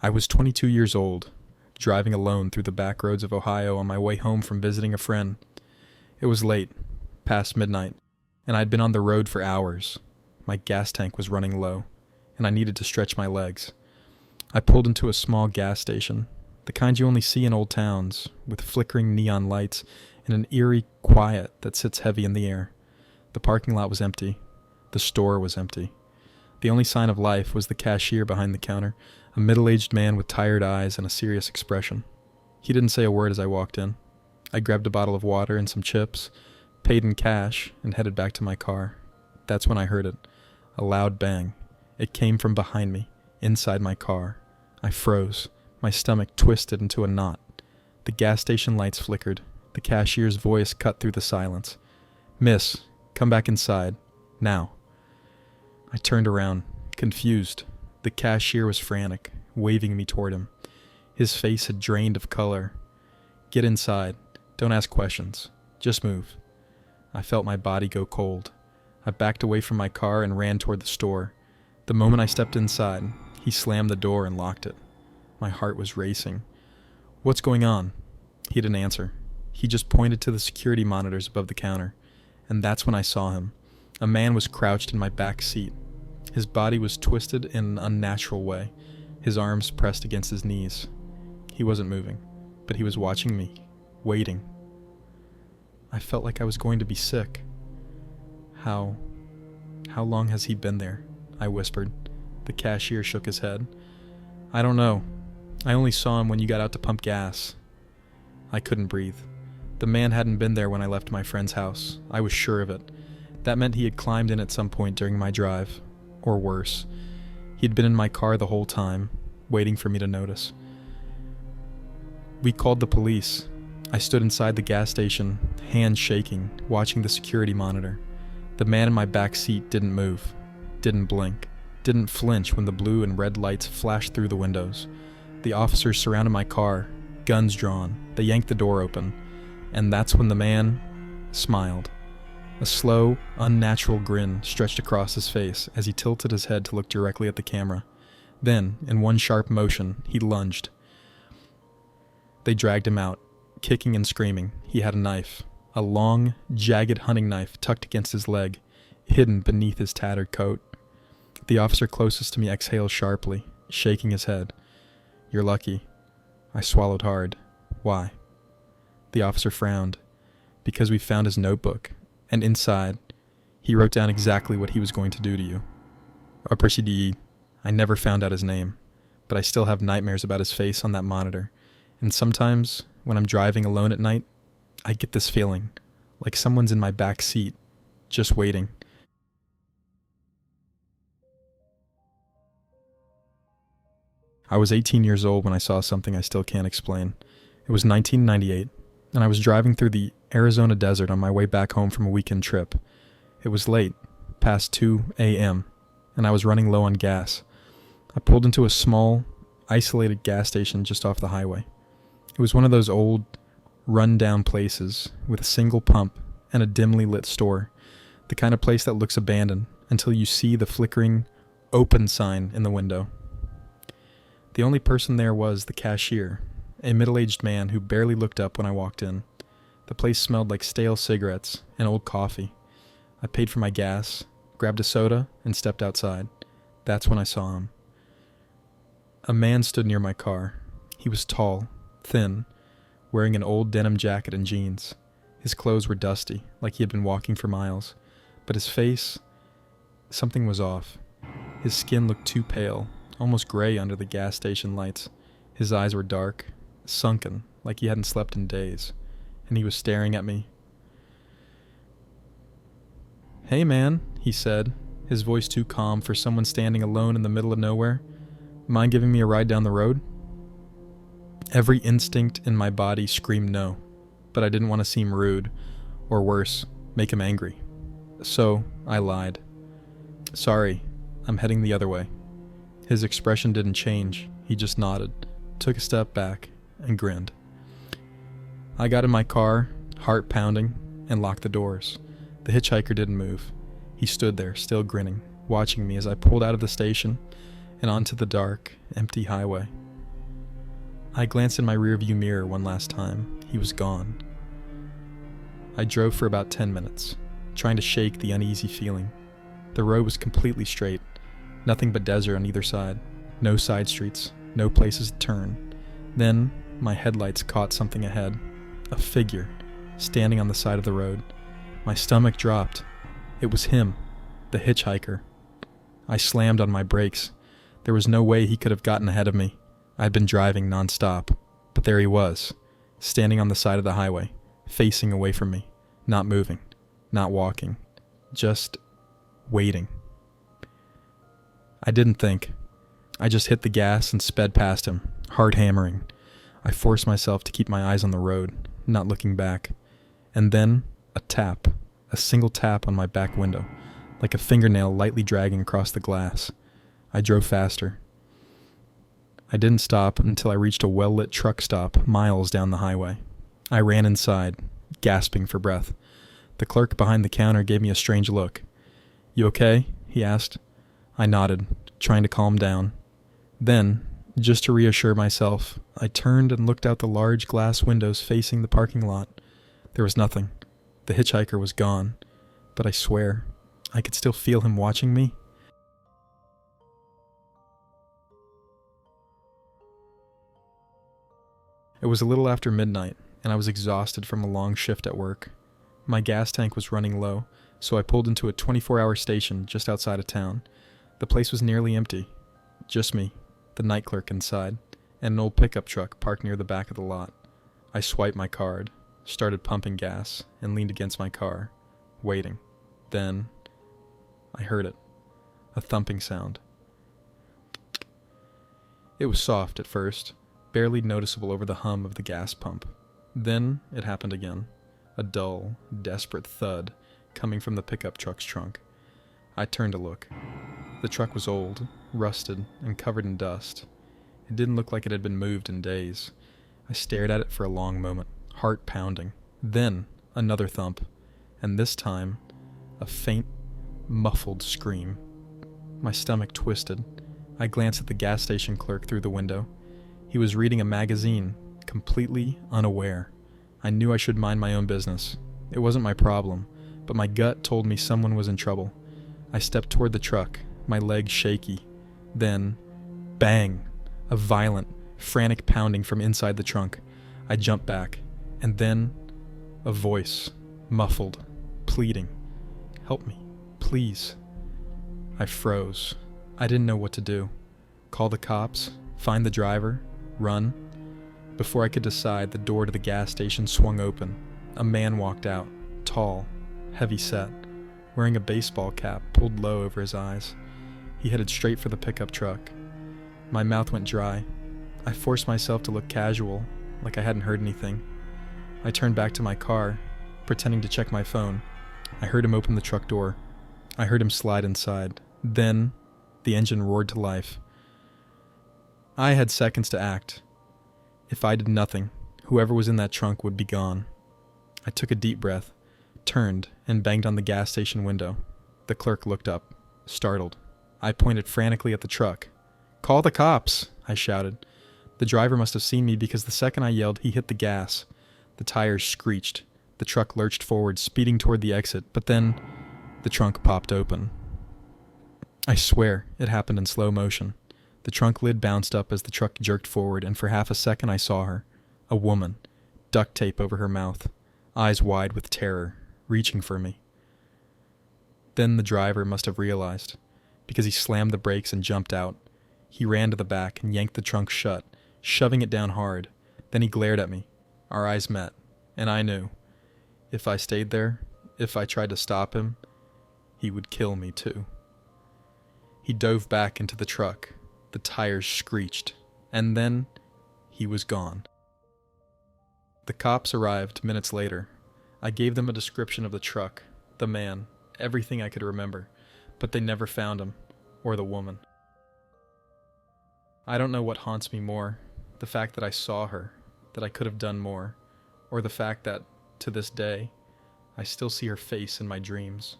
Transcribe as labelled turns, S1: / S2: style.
S1: I was 22 years old, driving alone through the back roads of Ohio on my way home from visiting a friend. It was late, past midnight, and I'd been on the road for hours. My gas tank was running low, and I needed to stretch my legs. I pulled into a small gas station, the kind you only see in old towns, with flickering neon lights and an eerie quiet that sits heavy in the air. The parking lot was empty. The store was empty. The only sign of life was the cashier behind the counter, a middle-aged man with tired eyes and a serious expression. He didn't say a word as I walked in. I grabbed a bottle of water and some chips, paid in cash, and headed back to my car. That's when I heard it. A loud bang. It came from behind me, inside my car. I froze. My stomach twisted into a knot. The gas station lights flickered. The cashier's voice cut through the silence. "Miss, come back inside. Now." I turned around, confused. The cashier was frantic, waving me toward him. His face had drained of color. "Get inside. Don't ask questions. Just move." I felt my body go cold. I backed away from my car and ran toward the store. The moment I stepped inside, he slammed the door and locked it. My heart was racing. "What's going on?" He didn't answer. He just pointed to the security monitors above the counter. And that's when I saw him. A man was crouched in my back seat. His body was twisted in an unnatural way, his arms pressed against his knees. He wasn't moving, but he was watching me, waiting. I felt like I was going to be sick. How long has he been there?" I whispered. The cashier shook his head. "I don't know. I only saw him when you got out to pump gas." I couldn't breathe. The man hadn't been there when I left my friend's house. I was sure of it. That meant he had climbed in at some point during my drive. Or worse. He'd been in my car the whole time, waiting for me to notice. We called the police. I stood inside the gas station, hands shaking, watching the security monitor. The man in my back seat didn't move, didn't blink, didn't flinch when the blue and red lights flashed through the windows. The officers surrounded my car, guns drawn. They yanked the door open. And that's when the man smiled. A slow, unnatural grin stretched across his face as he tilted his head to look directly at the camera. Then, in one sharp motion, he lunged. They dragged him out, kicking and screaming. He had a knife, a long, jagged hunting knife tucked against his leg, hidden beneath his tattered coat. The officer closest to me exhaled sharply, shaking his head. "You're lucky." I swallowed hard. "Why?" The officer frowned. "Because we found his notebook, and inside, he wrote down exactly what he was going to do to you." I never found out his name, but I still have nightmares about his face on that monitor. And sometimes, when I'm driving alone at night, I get this feeling, like someone's in my back seat, just waiting. I was 18 years old when I saw something I still can't explain. It was 1998, and I was driving through the Arizona desert on my way back home from a weekend trip. It was late, past 2 a.m., and I was running low on gas. I pulled into a small, isolated gas station just off the highway. It was one of those old, run-down places with a single pump and a dimly lit store, the kind of place that looks abandoned until you see the flickering "open" sign in the window. The only person there was the cashier, a middle-aged man who barely looked up when I walked in. The place smelled like stale cigarettes and old coffee. I paid for my gas, grabbed a soda, and stepped outside. That's when I saw him. A man stood near my car. He was tall, thin, wearing an old denim jacket and jeans. His clothes were dusty, like he had been walking for miles. But his face, something was off. His skin looked too pale, almost gray under the gas station lights. His eyes were dark, sunken, like he hadn't slept in days, and he was staring at me. "Hey man," he said, his voice too calm for someone standing alone in the middle of nowhere. "Mind giving me a ride down the road?" Every instinct in my body screamed no, but I didn't want to seem rude, or worse, make him angry. So, I lied. "Sorry, I'm heading the other way." His expression didn't change, he just nodded, took a step back, and grinned. I got in my car, heart pounding, and locked the doors. The hitchhiker didn't move. He stood there, still grinning, watching me as I pulled out of the station and onto the dark, empty highway. I glanced in my rearview mirror one last time. He was gone. I drove for about 10 minutes, trying to shake the uneasy feeling. The road was completely straight, nothing but desert on either side, no side streets, no places to turn. Then, my headlights caught something ahead, a figure, standing on the side of the road. My stomach dropped. It was him, the hitchhiker. I slammed on my brakes. There was no way he could have gotten ahead of me. I'd been driving nonstop, but there he was, standing on the side of the highway, facing away from me, not moving, not walking, just waiting. I didn't think. I just hit the gas and sped past him, hard hammering. I forced myself to keep my eyes on the road, not looking back. And then, a tap, a single tap on my back window, like a fingernail lightly dragging across the glass. I drove faster. I didn't stop until I reached a well-lit truck stop miles down the highway. I ran inside, gasping for breath. The clerk behind the counter gave me a strange look. "You okay?" he asked. I nodded, trying to calm down. Then, just to reassure myself, I turned and looked out the large glass windows facing the parking lot. There was nothing. The hitchhiker was gone, but I swear, I could still feel him watching me. It was a little after midnight, and I was exhausted from a long shift at work. My gas tank was running low, so I pulled into a 24-hour station just outside of town. The place was nearly empty. Just me, the night clerk inside, and an old pickup truck parked near the back of the lot. I swiped my card, started pumping gas, and leaned against my car, waiting. Then, I heard it. A thumping sound. It was soft at first, barely noticeable over the hum of the gas pump. Then it happened again. A dull, desperate thud coming from the pickup truck's trunk. I turned to look. The truck was old, rusted, and covered in dust. It didn't look like it had been moved in days. I stared at it for a long moment, heart pounding. Then another thump, and this time a faint, muffled scream. My stomach twisted. I glanced at the gas station clerk through the window. He was reading a magazine, completely unaware. I knew I should mind my own business. It wasn't my problem, but my gut told me someone was in trouble. I stepped toward the truck, my legs shaky. Then, bang! A violent, frantic pounding from inside the trunk. I jumped back, and then a voice, muffled, pleading. "Help me, please." I froze. I didn't know what to do. Call the cops? Find the driver? Run? Before I could decide, the door to the gas station swung open. A man walked out, tall, heavy-set, wearing a baseball cap pulled low over his eyes. He headed straight for the pickup truck. My mouth went dry. I forced myself to look casual, like I hadn't heard anything. I turned back to my car, pretending to check my phone. I heard him open the truck door. I heard him slide inside. Then, the engine roared to life. I had seconds to act. If I did nothing, whoever was in that trunk would be gone. I took a deep breath, turned, and banged on the gas station window. The clerk looked up, startled. I pointed frantically at the truck. "Call the cops!" I shouted. The driver must have seen me because the second I yelled, he hit the gas. The tires screeched. The truck lurched forward, speeding toward the exit, but then the trunk popped open. I swear, it happened in slow motion. The trunk lid bounced up as the truck jerked forward, and for half a second I saw her. A woman, duct tape over her mouth, eyes wide with terror, reaching for me. Then the driver must have realized, because he slammed the brakes and jumped out. He ran to the back and yanked the trunk shut, shoving it down hard. Then he glared at me. Our eyes met, and I knew. If I stayed there, if I tried to stop him, he would kill me too. He dove back into the truck. The tires screeched, and then he was gone. The cops arrived minutes later. I gave them a description of the truck, the man, everything I could remember, but they never found him, or the woman. I don't know what haunts me more, the fact that I saw her, that I could have done more, or the fact that, to this day, I still see her face in my dreams.